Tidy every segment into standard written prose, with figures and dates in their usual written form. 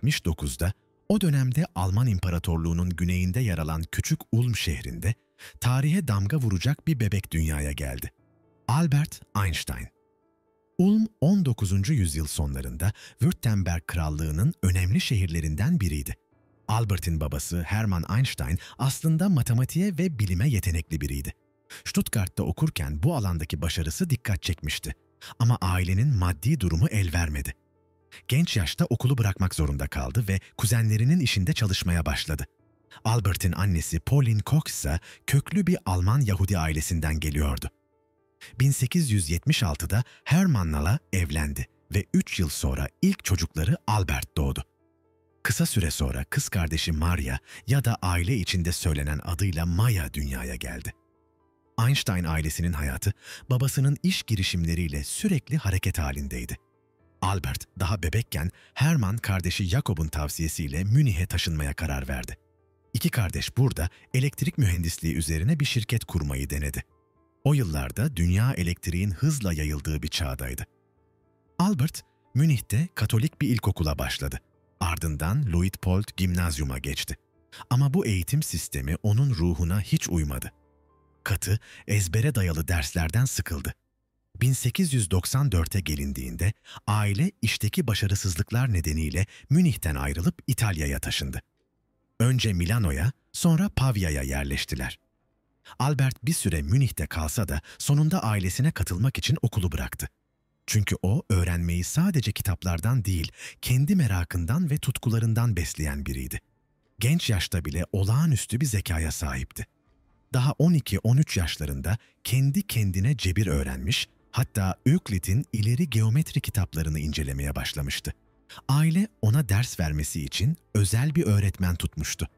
1779'da o dönemde Alman İmparatorluğu'nun güneyinde yer alan küçük Ulm şehrinde tarihe damga vuracak bir bebek dünyaya geldi. Albert Einstein. Ulm 19. yüzyıl sonlarında Württemberg Krallığı'nın önemli şehirlerinden biriydi. Albert'in babası Hermann Einstein aslında matematiğe ve bilime yetenekli biriydi. Stuttgart'ta okurken bu alandaki başarısı dikkat çekmişti. Ama ailenin maddi durumu el vermedi. Genç yaşta okulu bırakmak zorunda kaldı ve kuzenlerinin işinde çalışmaya başladı. Albert'in annesi Pauline Koch ise köklü bir Alman Yahudi ailesinden geliyordu. 1876'da Hermann'la evlendi ve 3 yıl sonra ilk çocukları Albert doğdu. Kısa süre sonra kız kardeşi Maria ya da aile içinde söylenen adıyla Maya dünyaya geldi. Einstein ailesinin hayatı babasının iş girişimleriyle sürekli hareket halindeydi. Albert daha bebekken Hermann kardeşi Jakob'un tavsiyesiyle Münih'e taşınmaya karar verdi. İki kardeş burada elektrik mühendisliği üzerine bir şirket kurmayı denedi. O yıllarda dünya elektriğin hızla yayıldığı bir çağdaydı. Albert, Münih'te Katolik bir ilkokula başladı. Ardından Luitpold Gimnazyum'a geçti. Ama bu eğitim sistemi onun ruhuna hiç uymadı. Katı, ezbere dayalı derslerden sıkıldı. 1894'e gelindiğinde aile işteki başarısızlıklar nedeniyle Münih'ten ayrılıp İtalya'ya taşındı. Önce Milano'ya, sonra Pavia'ya yerleştiler. Albert bir süre Münih'te kalsa da sonunda ailesine katılmak için okulu bıraktı. Çünkü o öğrenmeyi sadece kitaplardan değil, kendi merakından ve tutkularından besleyen biriydi. Genç yaşta bile olağanüstü bir zekaya sahipti. Daha 12-13 yaşlarında kendi kendine cebir öğrenmiş, hatta Euclid'in ileri geometri kitaplarını incelemeye başlamıştı. Aile ona ders vermesi için özel bir öğretmen tutmuştu.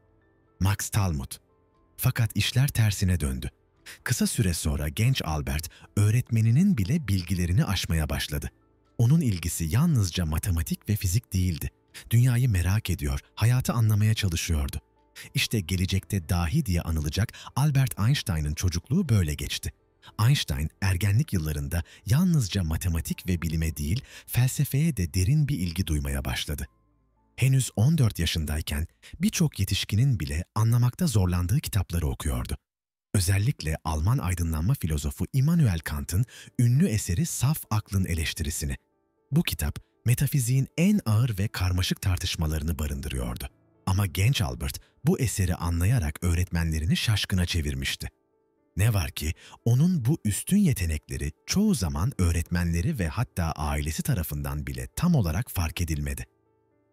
Max Talmud. Fakat işler tersine döndü. Kısa süre sonra genç Albert, öğretmeninin bile bilgilerini aşmaya başladı. Onun ilgisi yalnızca matematik ve fizik değildi. Dünyayı merak ediyor, hayatı anlamaya çalışıyordu. İşte gelecekte dahi diye anılacak Albert Einstein'ın çocukluğu böyle geçti. Einstein, ergenlik yıllarında yalnızca matematik ve bilime değil, felsefeye de derin bir ilgi duymaya başladı. Henüz 14 yaşındayken birçok yetişkinin bile anlamakta zorlandığı kitapları okuyordu. Özellikle Alman aydınlanma filozofu Immanuel Kant'ın ünlü eseri Saf Aklın Eleştirisini. Bu kitap, metafiziğin en ağır ve karmaşık tartışmalarını barındırıyordu. Ama genç Albert bu eseri anlayarak öğretmenlerini şaşkına çevirmişti. Ne var ki onun bu üstün yetenekleri çoğu zaman öğretmenleri ve hatta ailesi tarafından bile tam olarak fark edilmedi.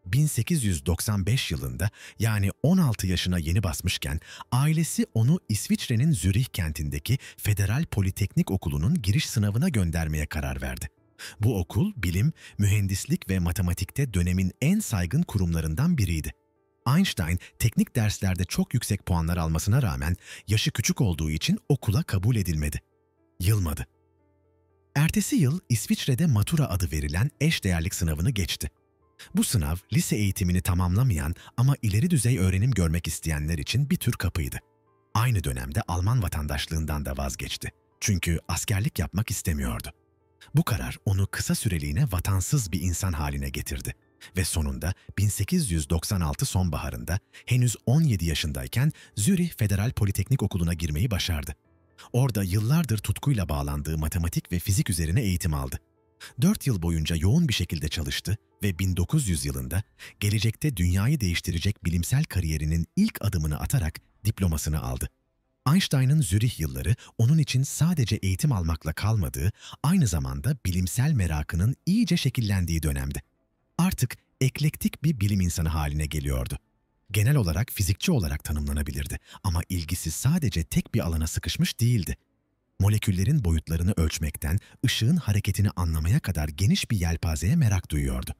1895 yılında yani 16 yaşına yeni basmışken ailesi onu İsviçre'nin Zürih kentindeki Federal Politeknik Okulu'nun giriş sınavına göndermeye karar verdi. Bu okul bilim, mühendislik ve matematikte dönemin en saygın kurumlarından biriydi. Einstein teknik derslerde çok yüksek puanlar almasına rağmen yaşı küçük olduğu için okula kabul edilmedi. Yılmadı. Ertesi yıl İsviçre'de matura adı verilen eşdeğerlik sınavını geçti. Bu sınav lise eğitimini tamamlamayan ama ileri düzey öğrenim görmek isteyenler için bir tür kapıydı. Aynı dönemde Alman vatandaşlığından da vazgeçti. Çünkü askerlik yapmak istemiyordu. Bu karar onu kısa süreliğine vatansız bir insan haline getirdi. Ve sonunda 1896 sonbaharında henüz 17 yaşındayken Zürih Federal Politeknik Okulu'na girmeyi başardı. Orada yıllardır tutkuyla bağlandığı matematik ve fizik üzerine eğitim aldı. 4 yıl boyunca yoğun bir şekilde çalıştı ve 1900 yılında gelecekte dünyayı değiştirecek bilimsel kariyerinin ilk adımını atarak diplomasını aldı. Einstein'ın Zürih yılları onun için sadece eğitim almakla kalmadığı, aynı zamanda bilimsel merakının iyice şekillendiği dönemdi. Artık eklektik bir bilim insanı haline geliyordu. Genel olarak fizikçi olarak tanımlanabilirdi ama ilgisi sadece tek bir alana sıkışmış değildi. Moleküllerin boyutlarını ölçmekten ışığın hareketini anlamaya kadar geniş bir yelpazeye merak duyuyordu.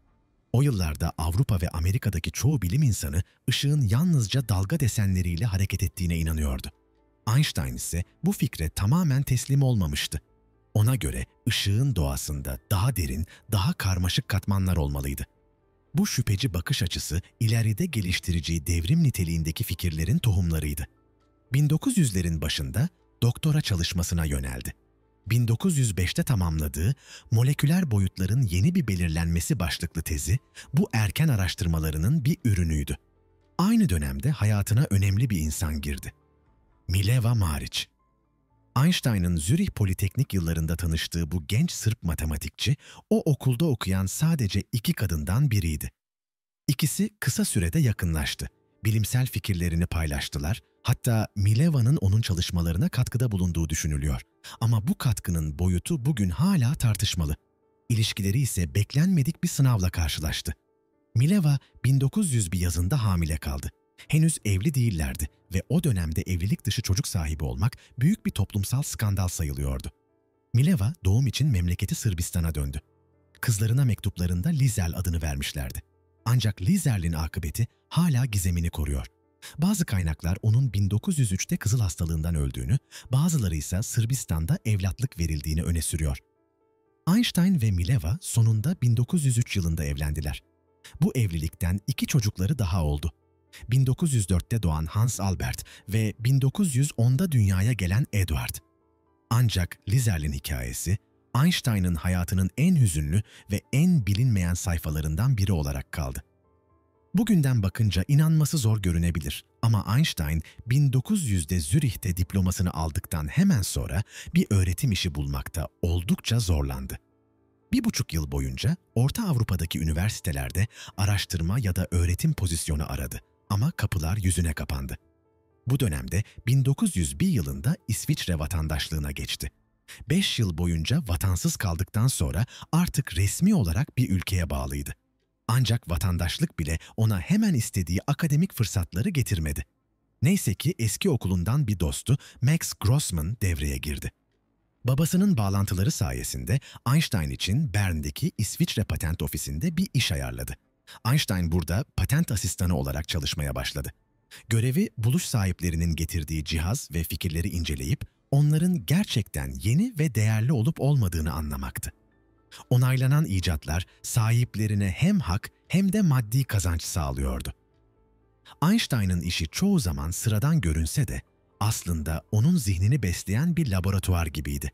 O yıllarda Avrupa ve Amerika'daki çoğu bilim insanı ışığın yalnızca dalga desenleriyle hareket ettiğine inanıyordu. Einstein ise bu fikre tamamen teslim olmamıştı. Ona göre ışığın doğasında daha derin, daha karmaşık katmanlar olmalıydı. Bu şüpheci bakış açısı ileride geliştireceği devrim niteliğindeki fikirlerin tohumlarıydı. 1900'lerin başında doktora çalışmasına yöneldi. 1905'te tamamladığı "Moleküler boyutların yeni bir belirlenmesi" başlıklı tezi, bu erken araştırmalarının bir ürünüydü. Aynı dönemde hayatına önemli bir insan girdi. Mileva Marić. Einstein'ın Zürih Politeknik yıllarında tanıştığı bu genç Sırp matematikçi, o okulda okuyan sadece 2 kadından biriydi. İkisi kısa sürede yakınlaştı. Bilimsel fikirlerini paylaştılar, hatta Mileva'nın onun çalışmalarına katkıda bulunduğu düşünülüyor. Ama bu katkının boyutu bugün hala tartışmalı. İlişkileri ise beklenmedik bir sınavla karşılaştı. Mileva 1900 bir yazında hamile kaldı. Henüz evli değillerdi ve o dönemde evlilik dışı çocuk sahibi olmak büyük bir toplumsal skandal sayılıyordu. Mileva doğum için memleketi Sırbistan'a döndü. Kızlarına mektuplarında Lizel adını vermişlerdi. Ancak Lizel'in akıbeti hala gizemini koruyor. Bazı kaynaklar onun 1903'te kızıl hastalığından öldüğünü, bazıları ise Sırbistan'da evlatlık verildiğini öne sürüyor. Einstein ve Mileva sonunda 1903 yılında evlendiler. Bu evlilikten 2 çocukları daha oldu. 1904'te doğan Hans Albert ve 1910'da dünyaya gelen Eduard. Ancak Lizel'in hikayesi, Einstein'ın hayatının en hüzünlü ve en bilinmeyen sayfalarından biri olarak kaldı. Bugünden bakınca inanması zor görünebilir ama Einstein 1900'de Zürih'te diplomasını aldıktan hemen sonra bir öğretim işi bulmakta oldukça zorlandı. 1,5 yıl boyunca Orta Avrupa'daki üniversitelerde araştırma ya da öğretim pozisyonu aradı ama kapılar yüzüne kapandı. Bu dönemde 1901 yılında İsviçre vatandaşlığına geçti. 5 yıl boyunca vatansız kaldıktan sonra artık resmi olarak bir ülkeye bağlıydı. Ancak vatandaşlık bile ona hemen istediği akademik fırsatları getirmedi. Neyse ki eski okulundan bir dostu Max Grossman devreye girdi. Babasının bağlantıları sayesinde Einstein için Bern'deki İsviçre Patent Ofisi'nde bir iş ayarladı. Einstein burada patent asistanı olarak çalışmaya başladı. Görevi buluş sahiplerinin getirdiği cihaz ve fikirleri inceleyip onların gerçekten yeni ve değerli olup olmadığını anlamaktı. Onaylanan icatlar sahiplerine hem hak hem de maddi kazanç sağlıyordu. Einstein'ın işi çoğu zaman sıradan görünse de aslında onun zihnini besleyen bir laboratuvar gibiydi.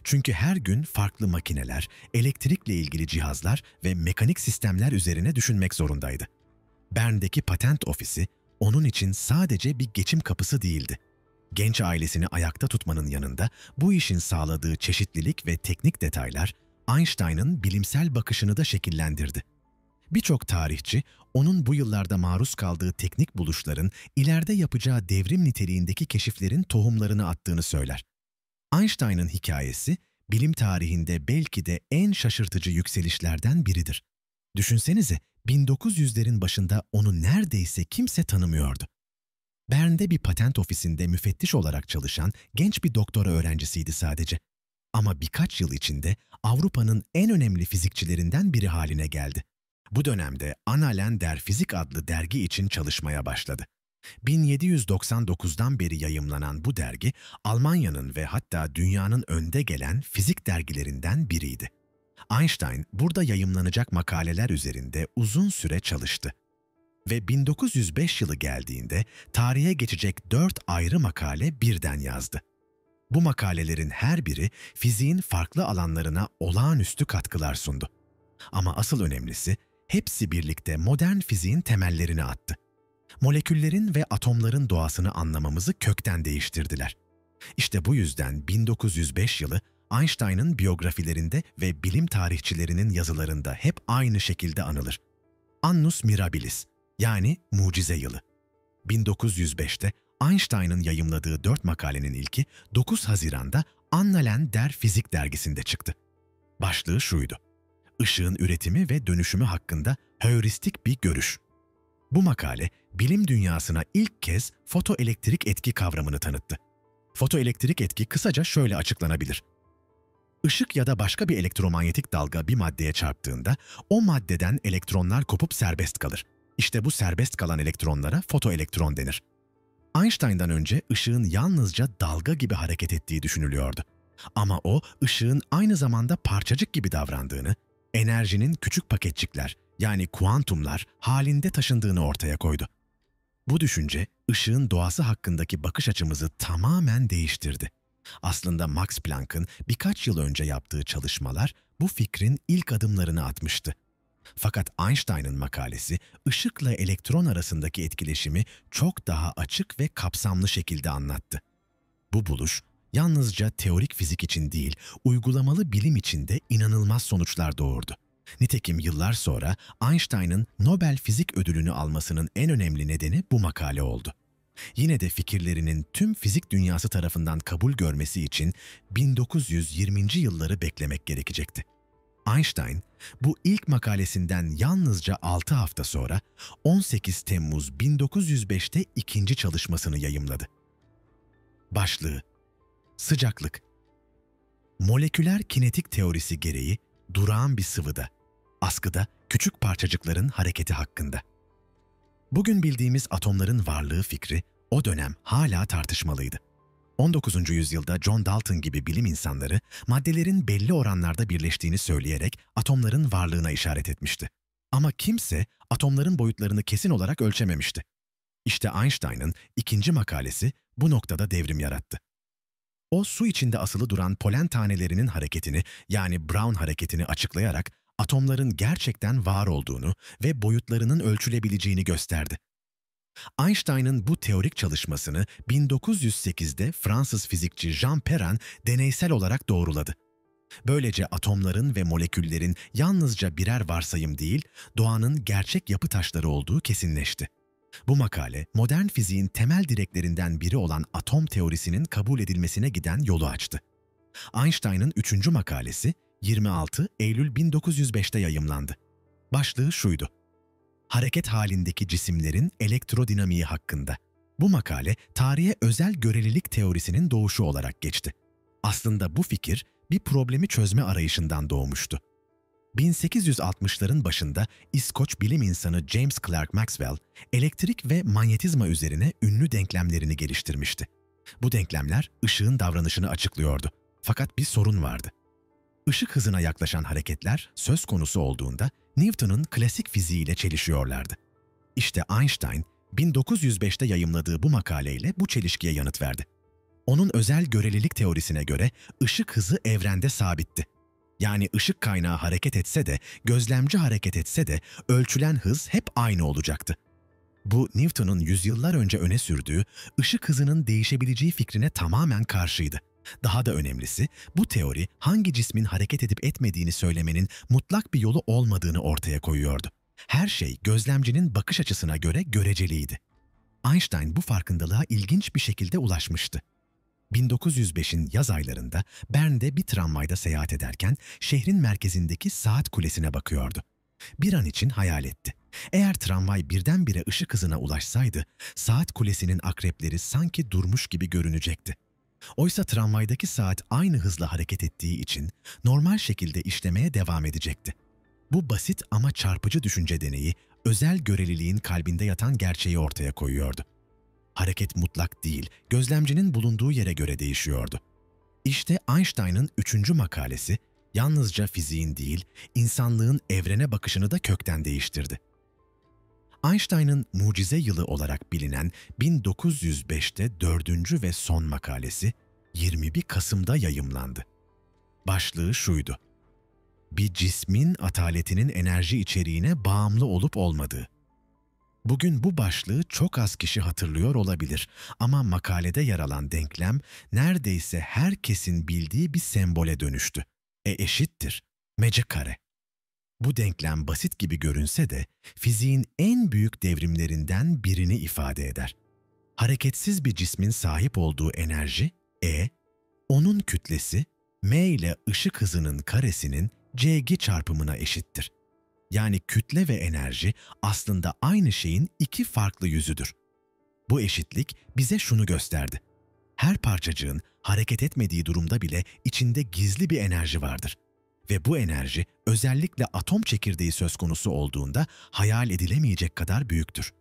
Çünkü her gün farklı makineler, elektrikle ilgili cihazlar ve mekanik sistemler üzerine düşünmek zorundaydı. Bern'deki patent ofisi onun için sadece bir geçim kapısı değildi. Genç ailesini ayakta tutmanın yanında bu işin sağladığı çeşitlilik ve teknik detaylar Einstein'ın bilimsel bakışını da şekillendirdi. Birçok tarihçi onun bu yıllarda maruz kaldığı teknik buluşların ileride yapacağı devrim niteliğindeki keşiflerin tohumlarını attığını söyler. Einstein'ın hikayesi bilim tarihinde belki de en şaşırtıcı yükselişlerden biridir. Düşünsenize, 1900'lerin başında onu neredeyse kimse tanımıyordu. Bern'de bir patent ofisinde müfettiş olarak çalışan genç bir doktora öğrencisiydi sadece. Ama birkaç yıl içinde Avrupa'nın en önemli fizikçilerinden biri haline geldi. Bu dönemde Annalen der Physik adlı dergi için çalışmaya başladı. 1799'dan beri yayımlanan bu dergi, Almanya'nın ve hatta dünyanın önde gelen fizik dergilerinden biriydi. Einstein burada yayımlanacak makaleler üzerinde uzun süre çalıştı. Ve 1905 yılı geldiğinde tarihe geçecek 4 ayrı makale birden yazdı. Bu makalelerin her biri fiziğin farklı alanlarına olağanüstü katkılar sundu. Ama asıl önemlisi, hepsi birlikte modern fiziğin temellerini attı. Moleküllerin ve atomların doğasını anlamamızı kökten değiştirdiler. İşte bu yüzden 1905 yılı Einstein'ın biyografilerinde ve bilim tarihçilerinin yazılarında hep aynı şekilde anılır. Annus Mirabilis, yani mucize yılı. 1905'te Einstein'ın yayımladığı 4 makalenin ilki 9 Haziran'da Annalen der Physik dergisinde çıktı. Başlığı şuydu: Işığın üretimi ve dönüşümü hakkında heuristik bir görüş. Bu makale, bilim dünyasına ilk kez fotoelektrik etki kavramını tanıttı. Fotoelektrik etki kısaca şöyle açıklanabilir: Işık ya da başka bir elektromanyetik dalga bir maddeye çarptığında o maddeden elektronlar kopup serbest kalır. İşte bu serbest kalan elektronlara fotoelektron denir. Einstein'dan önce ışığın yalnızca dalga gibi hareket ettiği düşünülüyordu. Ama o, ışığın aynı zamanda parçacık gibi davrandığını, enerjinin küçük paketçikler, yani kuantumlar halinde taşındığını ortaya koydu. Bu düşünce, ışığın doğası hakkındaki bakış açımızı tamamen değiştirdi. Aslında Max Planck'ın birkaç yıl önce yaptığı çalışmalar bu fikrin ilk adımlarını atmıştı. Fakat Einstein'ın makalesi ışıkla elektron arasındaki etkileşimi çok daha açık ve kapsamlı şekilde anlattı. Bu buluş yalnızca teorik fizik için değil, uygulamalı bilim için de inanılmaz sonuçlar doğurdu. Nitekim yıllar sonra Einstein'ın Nobel Fizik Ödülünü almasının en önemli nedeni bu makale oldu. Yine de fikirlerinin tüm fizik dünyası tarafından kabul görmesi için 1920'li yılları beklemek gerekecekti. Einstein, bu ilk makalesinden yalnızca 6 hafta sonra 18 Temmuz 1905'te ikinci çalışmasını yayımladı. Başlığı: Sıcaklık. Moleküler kinetik teorisi gereği durağan bir sıvıda, askıda küçük parçacıkların hareketi hakkında. Bugün bildiğimiz atomların varlığı fikri o dönem hala tartışmalıydı. 19. yüzyılda John Dalton gibi bilim insanları maddelerin belli oranlarda birleştiğini söyleyerek atomların varlığına işaret etmişti. Ama kimse atomların boyutlarını kesin olarak ölçememişti. İşte Einstein'ın ikinci makalesi bu noktada devrim yarattı. O su içinde asılı duran polen tanelerinin hareketini, yani Brown hareketini açıklayarak atomların gerçekten var olduğunu ve boyutlarının ölçülebileceğini gösterdi. Einstein'ın bu teorik çalışmasını 1908'de Fransız fizikçi Jean Perrin deneysel olarak doğruladı. Böylece atomların ve moleküllerin yalnızca birer varsayım değil, doğanın gerçek yapı taşları olduğu kesinleşti. Bu makale, modern fiziğin temel direklerinden biri olan atom teorisinin kabul edilmesine giden yolu açtı. Einstein'ın üçüncü makalesi 26 Eylül 1905'te yayımlandı. Başlığı şuydu: Hareket halindeki cisimlerin elektrodinamiği hakkında. Bu makale, tarihe özel görelilik teorisinin doğuşu olarak geçti. Aslında bu fikir bir problemi çözme arayışından doğmuştu. 1860'ların başında İskoç bilim insanı James Clerk Maxwell, elektrik ve manyetizma üzerine ünlü denklemlerini geliştirmişti. Bu denklemler ışığın davranışını açıklıyordu. Fakat bir sorun vardı. Işık hızına yaklaşan hareketler söz konusu olduğunda Newton'un klasik fiziğiyle çelişiyorlardı. İşte Einstein, 1905'te yayımladığı bu makaleyle bu çelişkiye yanıt verdi. Onun özel görelilik teorisine göre ışık hızı evrende sabitti. Yani ışık kaynağı hareket etse de, gözlemci hareket etse de ölçülen hız hep aynı olacaktı. Bu, Newton'un yüzyıllar önce öne sürdüğü ışık hızının değişebileceği fikrine tamamen karşıydı. Daha da önemlisi, bu teori hangi cismin hareket edip etmediğini söylemenin mutlak bir yolu olmadığını ortaya koyuyordu. Her şey gözlemcinin bakış açısına göre göreceliydi. Einstein bu farkındalığa ilginç bir şekilde ulaşmıştı. 1905'in yaz aylarında Bern'de bir tramvayda seyahat ederken şehrin merkezindeki saat kulesine bakıyordu. Bir an için hayal etti. Eğer tramvay birdenbire ışık hızına ulaşsaydı, saat kulesinin akrepleri sanki durmuş gibi görünecekti. Oysa tramvaydaki saat aynı hızla hareket ettiği için normal şekilde işlemeye devam edecekti. Bu basit ama çarpıcı düşünce deneyi, özel göreliliğin kalbinde yatan gerçeği ortaya koyuyordu. Hareket mutlak değil, gözlemcinin bulunduğu yere göre değişiyordu. İşte Einstein'ın üçüncü makalesi, yalnızca fiziğin değil, insanlığın evrene bakışını da kökten değiştirdi. Einstein'ın mucize yılı olarak bilinen 1905'te dördüncü ve son makalesi 21 Kasım'da yayımlandı. Başlığı şuydu: Bir cismin ataletinin enerji içeriğine bağımlı olup olmadığı. Bugün bu başlığı çok az kişi hatırlıyor olabilir ama makalede yer alan denklem neredeyse herkesin bildiği bir sembole dönüştü. Eşittir mc kare. Bu denklem basit gibi görünse de fiziğin en büyük devrimlerinden birini ifade eder. Hareketsiz bir cismin sahip olduğu enerji E, onun kütlesi m ile ışık hızının karesinin cg çarpımına eşittir. Yani kütle ve enerji aslında aynı şeyin iki farklı yüzüdür. Bu eşitlik bize şunu gösterdi: her parçacığın hareket etmediği durumda bile içinde gizli bir enerji vardır. Ve bu enerji özellikle atom çekirdeği söz konusu olduğunda hayal edilemeyecek kadar büyüktür.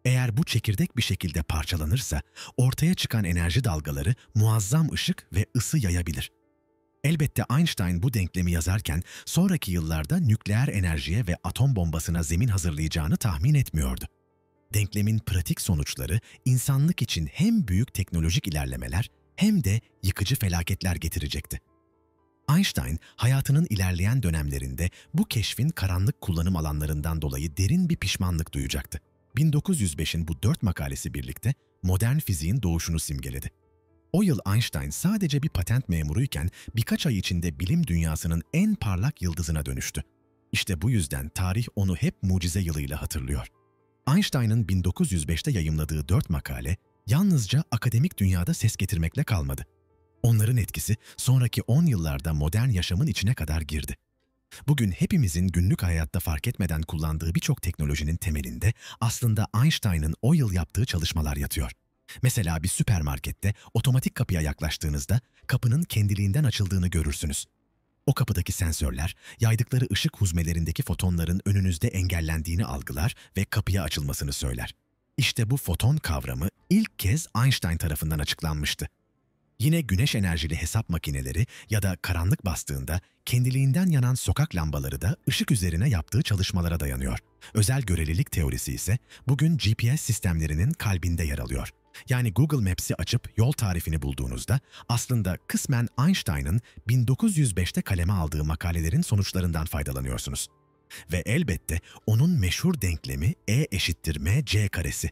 Eğer bu çekirdek bir şekilde parçalanırsa ortaya çıkan enerji dalgaları muazzam ışık ve ısı yayabilir. Elbette Einstein bu denklemi yazarken sonraki yıllarda nükleer enerjiye ve atom bombasına zemin hazırlayacağını tahmin etmiyordu. Denklemin pratik sonuçları insanlık için hem büyük teknolojik ilerlemeler hem de yıkıcı felaketler getirecekti. Einstein, hayatının ilerleyen dönemlerinde bu keşfin karanlık kullanım alanlarından dolayı derin bir pişmanlık duyacaktı. 1905'in bu 4 makalesi birlikte modern fiziğin doğuşunu simgeledi. O yıl Einstein sadece bir patent memuruyken birkaç ay içinde bilim dünyasının en parlak yıldızına dönüştü. İşte bu yüzden tarih onu hep mucize yılıyla hatırlıyor. Einstein'ın 1905'te yayımladığı 4 makale yalnızca akademik dünyada ses getirmekle kalmadı. Onların etkisi sonraki 10 yıllarda modern yaşamın içine kadar girdi. Bugün hepimizin günlük hayatta fark etmeden kullandığı birçok teknolojinin temelinde aslında Einstein'ın o yıl yaptığı çalışmalar yatıyor. Mesela bir süpermarkette otomatik kapıya yaklaştığınızda kapının kendiliğinden açıldığını görürsünüz. O kapıdaki sensörler, yaydıkları ışık huzmelerindeki fotonların önünüzde engellendiğini algılar ve kapıya açılmasını söyler. İşte bu foton kavramı ilk kez Einstein tarafından açıklanmıştı. Yine güneş enerjili hesap makineleri ya da karanlık bastığında kendiliğinden yanan sokak lambaları da ışık üzerine yaptığı çalışmalara dayanıyor. Özel görelilik teorisi ise bugün GPS sistemlerinin kalbinde yer alıyor. Yani Google Maps'i açıp yol tarifini bulduğunuzda aslında kısmen Einstein'ın 1905'te kaleme aldığı makalelerin sonuçlarından faydalanıyorsunuz. Ve elbette onun meşhur denklemi E eşittir mc karesi.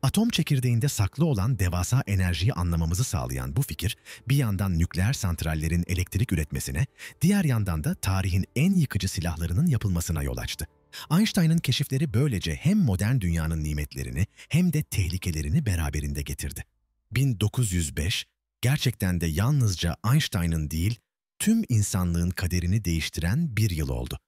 Atom çekirdeğinde saklı olan devasa enerjiyi anlamamızı sağlayan bu fikir, bir yandan nükleer santrallerin elektrik üretmesine, diğer yandan da tarihin en yıkıcı silahlarının yapılmasına yol açtı. Einstein'ın keşifleri böylece hem modern dünyanın nimetlerini hem de tehlikelerini beraberinde getirdi. 1905, gerçekten de yalnızca Einstein'ın değil, tüm insanlığın kaderini değiştiren bir yıl oldu.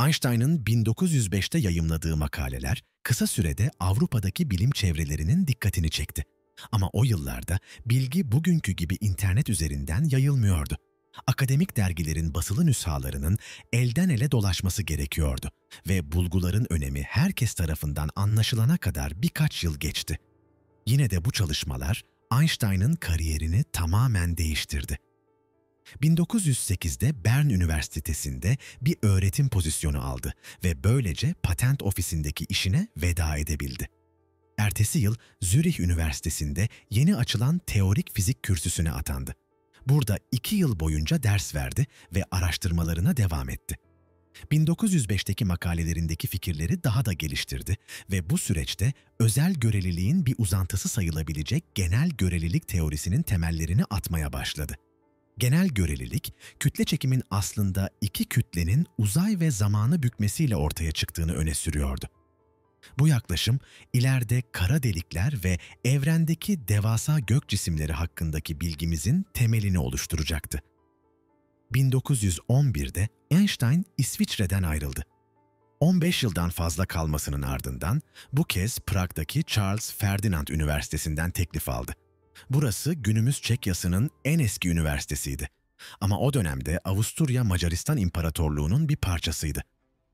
Einstein'ın 1905'te yayımladığı makaleler kısa sürede Avrupa'daki bilim çevrelerinin dikkatini çekti. Ama o yıllarda bilgi bugünkü gibi internet üzerinden yayılmıyordu. Akademik dergilerin basılı nüshalarının elden ele dolaşması gerekiyordu ve bulguların önemi herkes tarafından anlaşılana kadar birkaç yıl geçti. Yine de bu çalışmalar Einstein'ın kariyerini tamamen değiştirdi. 1908'de Bern Üniversitesi'nde bir öğretim pozisyonu aldı ve böylece patent ofisindeki işine veda edebildi. Ertesi yıl Zürih Üniversitesi'nde yeni açılan teorik fizik kürsüsüne atandı. Burada 2 yıl boyunca ders verdi ve araştırmalarına devam etti. 1905'teki makalelerindeki fikirleri daha da geliştirdi ve bu süreçte özel göreliliğin bir uzantısı sayılabilecek genel görelilik teorisinin temellerini atmaya başladı. Genel görelilik, kütle çekimin aslında iki kütlenin uzay ve zamanı bükmesiyle ortaya çıktığını öne sürüyordu. Bu yaklaşım, ileride kara delikler ve evrendeki devasa gök cisimleri hakkındaki bilgimizin temelini oluşturacaktı. 1911'de Einstein İsviçre'den ayrıldı. 15 yıldan fazla kalmasının ardından bu kez Prag'daki Charles Ferdinand Üniversitesi'nden teklif aldı. Burası günümüz Çekya'sının en eski üniversitesiydi. Ama o dönemde Avusturya Macaristan İmparatorluğu'nun bir parçasıydı.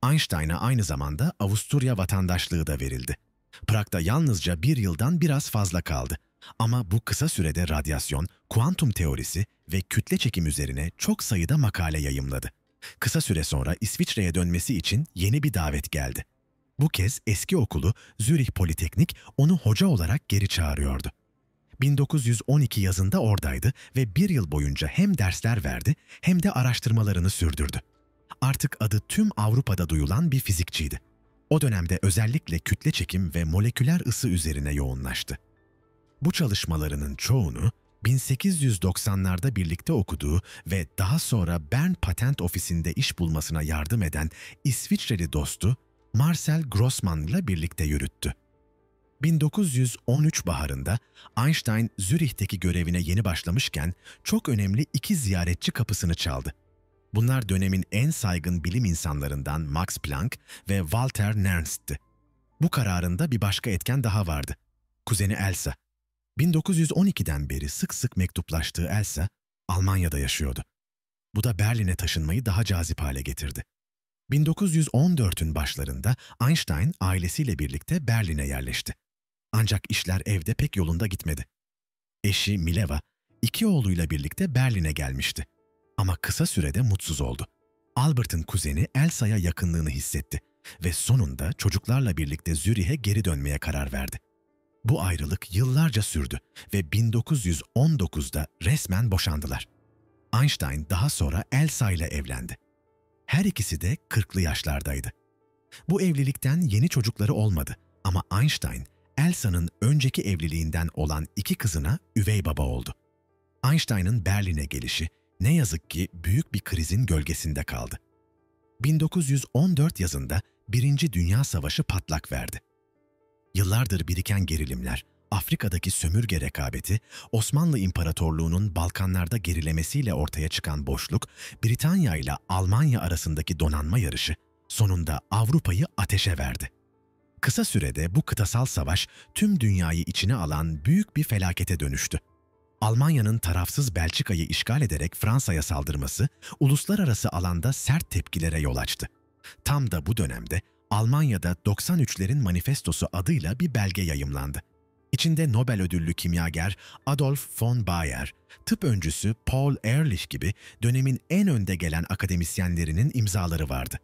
Einstein'a aynı zamanda Avusturya vatandaşlığı da verildi. Prag'da yalnızca 1 yıldan biraz fazla kaldı. Ama bu kısa sürede radyasyon, kuantum teorisi ve kütle çekim üzerine çok sayıda makale yayımladı. Kısa süre sonra İsviçre'ye dönmesi için yeni bir davet geldi. Bu kez eski okulu Zürih Politeknik onu hoca olarak geri çağırıyordu. 1912 yazında oradaydı ve 1 yıl boyunca hem dersler verdi hem de araştırmalarını sürdürdü. Artık adı tüm Avrupa'da duyulan bir fizikçiydi. O dönemde özellikle kütle çekim ve moleküler ısı üzerine yoğunlaştı. Bu çalışmalarının çoğunu 1890'larda birlikte okuduğu ve daha sonra Bern Patent Ofisi'nde iş bulmasına yardım eden İsviçreli dostu Marcel Grossmann ile birlikte yürüttü. 1913 baharında Einstein Zürih'teki görevine yeni başlamışken çok önemli 2 ziyaretçi kapısını çaldı. Bunlar dönemin en saygın bilim insanlarından Max Planck ve Walter Nernst'ti. Bu kararında bir başka etken daha vardı. Kuzeni Elsa. 1912'den beri sık sık mektuplaştığı Elsa, Almanya'da yaşıyordu. Bu da Berlin'e taşınmayı daha cazip hale getirdi. 1914'ün başlarında Einstein ailesiyle birlikte Berlin'e yerleşti. Ancak işler evde pek yolunda gitmedi. Eşi Mileva, 2 oğluyla birlikte Berlin'e gelmişti. Ama kısa sürede mutsuz oldu. Albert'ın kuzeni Elsa'ya yakınlığını hissetti ve sonunda çocuklarla birlikte Zürih'e geri dönmeye karar verdi. Bu ayrılık yıllarca sürdü ve 1919'da resmen boşandılar. Einstein daha sonra Elsa ile evlendi. Her ikisi de 40'lı yaşlardaydı. Bu evlilikten yeni çocukları olmadı ama Einstein, Elsa'nın önceki evliliğinden olan 2 kızına üvey baba oldu. Einstein'ın Berlin'e gelişi ne yazık ki büyük bir krizin gölgesinde kaldı. 1914 yazında Birinci Dünya Savaşı patlak verdi. Yıllardır biriken gerilimler, Afrika'daki sömürge rekabeti, Osmanlı İmparatorluğu'nun Balkanlarda gerilemesiyle ortaya çıkan boşluk, Britanya ile Almanya arasındaki donanma yarışı sonunda Avrupa'yı ateşe verdi. Kısa sürede bu kıtasal savaş tüm dünyayı içine alan büyük bir felakete dönüştü. Almanya'nın tarafsız Belçika'yı işgal ederek Fransa'ya saldırması, uluslararası alanda sert tepkilere yol açtı. Tam da bu dönemde Almanya'da 93'lerin Manifestosu adıyla bir belge yayımlandı. İçinde Nobel ödüllü kimyager Adolf von Baeyer, tıp öncüsü Paul Ehrlich gibi dönemin en önde gelen akademisyenlerinin imzaları vardı.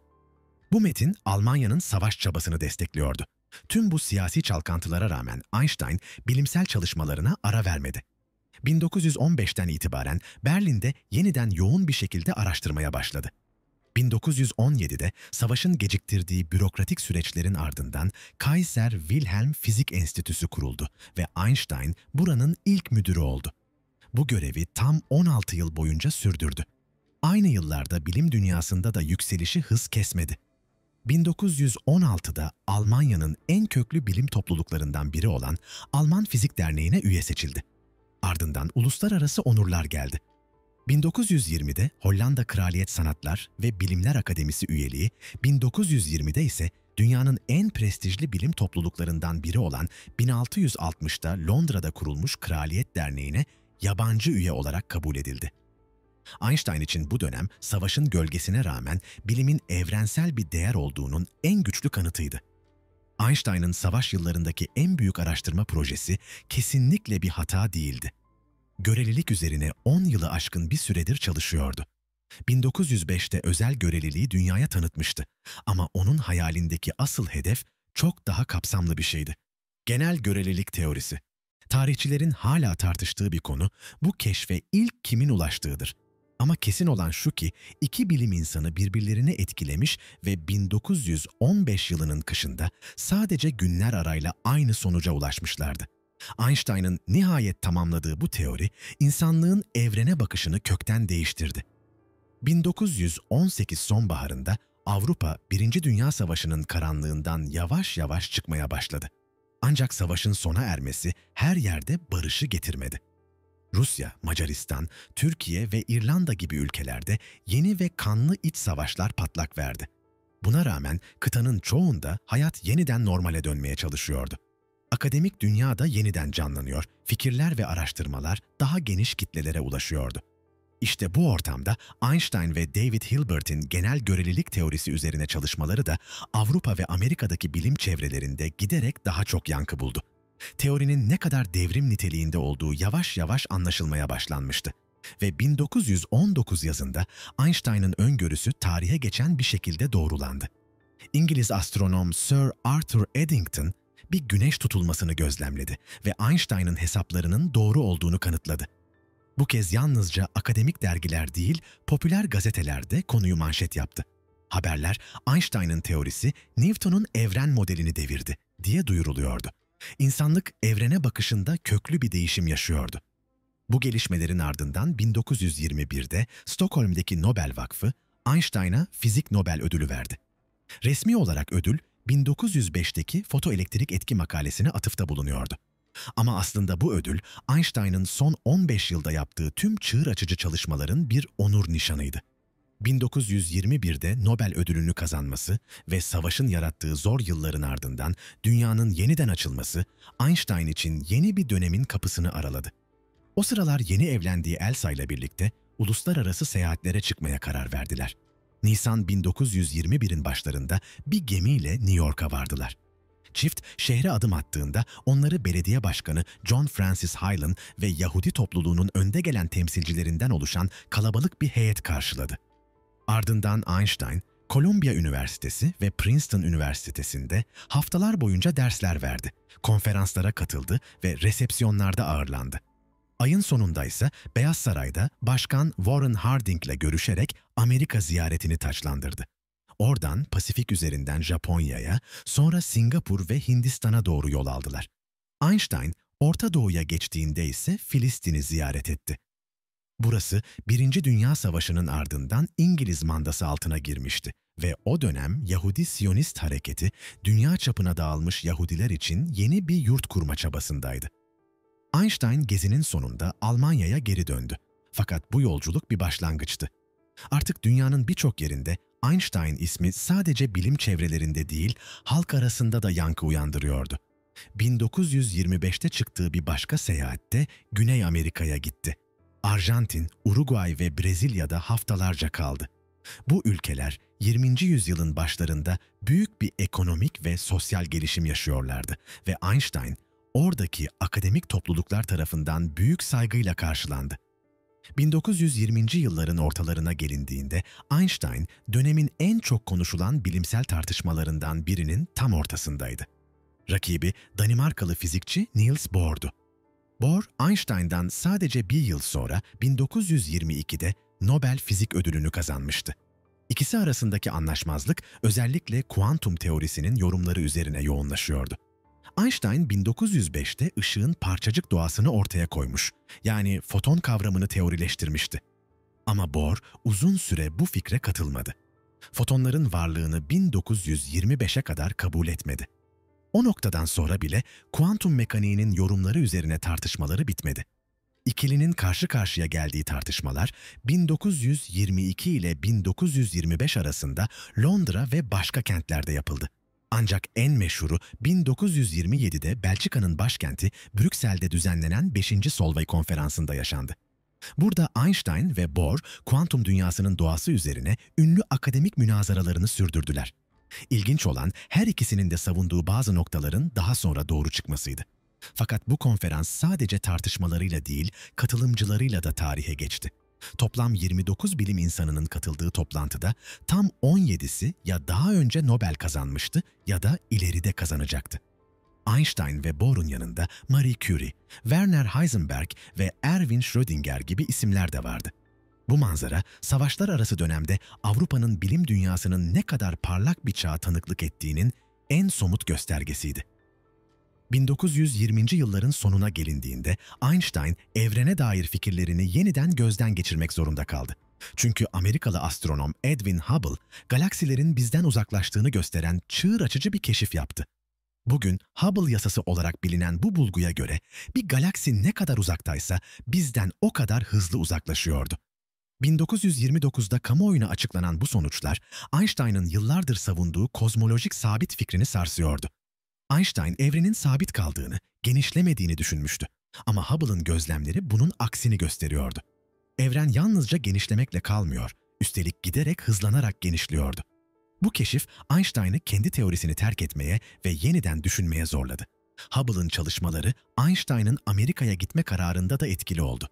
Bu metin Almanya'nın savaş çabasını destekliyordu. Tüm bu siyasi çalkantılara rağmen Einstein bilimsel çalışmalarına ara vermedi. 1915'ten itibaren Berlin'de yeniden yoğun bir şekilde araştırmaya başladı. 1917'de savaşın geciktirdiği bürokratik süreçlerin ardından Kaiser Wilhelm Fizik Enstitüsü kuruldu ve Einstein buranın ilk müdürü oldu. Bu görevi tam 16 yıl boyunca sürdürdü. Aynı yıllarda bilim dünyasında da yükselişi hız kesmedi. 1916'da Almanya'nın en köklü bilim topluluklarından biri olan Alman Fizik Derneği'ne üye seçildi. Ardından uluslararası onurlar geldi. 1920'de Hollanda Kraliyet Sanatlar ve Bilimler Akademisi üyeliği, 1920'de ise dünyanın en prestijli bilim topluluklarından biri olan 1660'da Londra'da kurulmuş Kraliyet Derneği'ne yabancı üye olarak kabul edildi. Einstein için bu dönem savaşın gölgesine rağmen bilimin evrensel bir değer olduğunun en güçlü kanıtıydı. Einstein'ın savaş yıllarındaki en büyük araştırma projesi kesinlikle bir hata değildi. Görelilik üzerine 10 yılı aşkın bir süredir çalışıyordu. 1905'te özel göreliliği dünyaya tanıtmıştı ama onun hayalindeki asıl hedef çok daha kapsamlı bir şeydi. Genel görelilik teorisi. Tarihçilerin hala tartıştığı bir konu, bu keşfe ilk kimin ulaştığıdır. Ama kesin olan şu ki, 2 bilim insanı birbirlerini etkilemiş ve 1915 yılının kışında sadece günler arayla aynı sonuca ulaşmışlardı. Einstein'ın nihayet tamamladığı bu teori, insanlığın evrene bakışını kökten değiştirdi. 1918 sonbaharında Avrupa, Birinci Dünya Savaşı'nın karanlığından yavaş yavaş çıkmaya başladı. Ancak savaşın sona ermesi her yerde barışı getirmedi. Rusya, Macaristan, Türkiye ve İrlanda gibi ülkelerde yeni ve kanlı iç savaşlar patlak verdi. Buna rağmen kıtanın çoğunda hayat yeniden normale dönmeye çalışıyordu. Akademik dünya da yeniden canlanıyor, fikirler ve araştırmalar daha geniş kitlelere ulaşıyordu. İşte bu ortamda Einstein ve David Hilbert'in genel görelilik teorisi üzerine çalışmaları da Avrupa ve Amerika'daki bilim çevrelerinde giderek daha çok yankı buldu. Teorinin ne kadar devrim niteliğinde olduğu yavaş yavaş anlaşılmaya başlanmıştı. Ve 1919 yazında Einstein'ın öngörüsü tarihe geçen bir şekilde doğrulandı. İngiliz astronom Sir Arthur Eddington bir güneş tutulmasını gözlemledi ve Einstein'ın hesaplarının doğru olduğunu kanıtladı. Bu kez yalnızca akademik dergiler değil, popüler gazetelerde konuyu manşet yaptı. Haberler, Einstein'ın teorisi Newton'un evren modelini devirdi diye duyuruluyordu. İnsanlık evrene bakışında köklü bir değişim yaşıyordu. Bu gelişmelerin ardından 1921'de Stockholm'deki Nobel Vakfı, Einstein'a Fizik Nobel Ödülü verdi. Resmi olarak ödül, 1905'teki fotoelektrik etki makalesine atıfta bulunuyordu. Ama aslında bu ödül, Einstein'ın son 15 yılda yaptığı tüm çığır açıcı çalışmaların bir onur nişanıydı. 1921'de Nobel ödülünü kazanması ve savaşın yarattığı zor yılların ardından dünyanın yeniden açılması, Einstein için yeni bir dönemin kapısını araladı. O sıralar yeni evlendiği Elsa ile birlikte uluslararası seyahatlere çıkmaya karar verdiler. Nisan 1921'in başlarında bir gemiyle New York'a vardılar. Çift şehre adım attığında onları belediye başkanı John Francis Hylan ve Yahudi topluluğunun önde gelen temsilcilerinden oluşan kalabalık bir heyet karşıladı. Ardından Einstein, Columbia Üniversitesi ve Princeton Üniversitesi'nde haftalar boyunca dersler verdi, konferanslara katıldı ve resepsiyonlarda ağırlandı. Ayın sonunda ise Beyaz Saray'da Başkan Warren Harding'le görüşerek Amerika ziyaretini taçlandırdı. Oradan Pasifik üzerinden Japonya'ya, sonra Singapur ve Hindistan'a doğru yol aldılar. Einstein, Orta Doğu'ya geçtiğinde ise Filistin'i ziyaret etti. Burası, Birinci Dünya Savaşı'nın ardından İngiliz mandası altına girmişti ve o dönem Yahudi Siyonist hareketi, dünya çapına dağılmış Yahudiler için yeni bir yurt kurma çabasındaydı. Einstein gezinin sonunda Almanya'ya geri döndü. Fakat bu yolculuk bir başlangıçtı. Artık dünyanın birçok yerinde Einstein ismi sadece bilim çevrelerinde değil, halk arasında da yankı uyandırıyordu. 1925'te çıktığı bir başka seyahatte Güney Amerika'ya gitti. Arjantin, Uruguay ve Brezilya'da haftalarca kaldı. Bu ülkeler 20. yüzyılın başlarında büyük bir ekonomik ve sosyal gelişim yaşıyorlardı ve Einstein oradaki akademik topluluklar tarafından büyük saygıyla karşılandı. 1920. yılların ortalarına gelindiğinde Einstein dönemin en çok konuşulan bilimsel tartışmalarından birinin tam ortasındaydı. Rakibi Danimarkalı fizikçi Niels Bohr'du. Bohr, Einstein'dan sadece bir yıl sonra 1922'de Nobel Fizik Ödülünü kazanmıştı. İkisi arasındaki anlaşmazlık özellikle kuantum teorisinin yorumları üzerine yoğunlaşıyordu. Einstein 1905'te ışığın parçacık doğasını ortaya koymuş, yani foton kavramını teorileştirmişti. Ama Bohr uzun süre bu fikre katılmadı. Fotonların varlığını 1925'e kadar kabul etmedi. O noktadan sonra bile kuantum mekaniğinin yorumları üzerine tartışmaları bitmedi. İkilinin karşı karşıya geldiği tartışmalar 1922 ile 1925 arasında Londra ve başka kentlerde yapıldı. Ancak en meşhuru 1927'de Belçika'nın başkenti Brüksel'de düzenlenen 5. Solvay Konferansı'nda yaşandı. Burada Einstein ve Bohr, kuantum dünyasının doğası üzerine ünlü akademik münazaralarını sürdürdüler. İlginç olan her ikisinin de savunduğu bazı noktaların daha sonra doğru çıkmasıydı. Fakat bu konferans sadece tartışmalarıyla değil, katılımcılarıyla da tarihe geçti. Toplam 29 bilim insanının katıldığı toplantıda tam 17'si ya daha önce Nobel kazanmıştı ya da ileride kazanacaktı. Einstein ve Bohr'un yanında Marie Curie, Werner Heisenberg ve Erwin Schrödinger gibi isimler de vardı. Bu manzara, savaşlar arası dönemde Avrupa'nın bilim dünyasının ne kadar parlak bir çağa tanıklık ettiğinin en somut göstergesiydi. 1920. yılların sonuna gelindiğinde Einstein evrene dair fikirlerini yeniden gözden geçirmek zorunda kaldı. Çünkü Amerikalı astronom Edwin Hubble, galaksilerin bizden uzaklaştığını gösteren çığır açıcı bir keşif yaptı. Bugün Hubble yasası olarak bilinen bu bulguya göre bir galaksi ne kadar uzaktaysa bizden o kadar hızlı uzaklaşıyordu. 1929'da kamuoyuna açıklanan bu sonuçlar Einstein'ın yıllardır savunduğu kozmolojik sabit fikrini sarsıyordu. Einstein evrenin sabit kaldığını, genişlemediğini düşünmüştü. Ama Hubble'ın gözlemleri bunun aksini gösteriyordu. Evren yalnızca genişlemekle kalmıyor, üstelik giderek hızlanarak genişliyordu. Bu keşif Einstein'ı kendi teorisini terk etmeye ve yeniden düşünmeye zorladı. Hubble'ın çalışmaları Einstein'ın Amerika'ya gitme kararında da etkili oldu.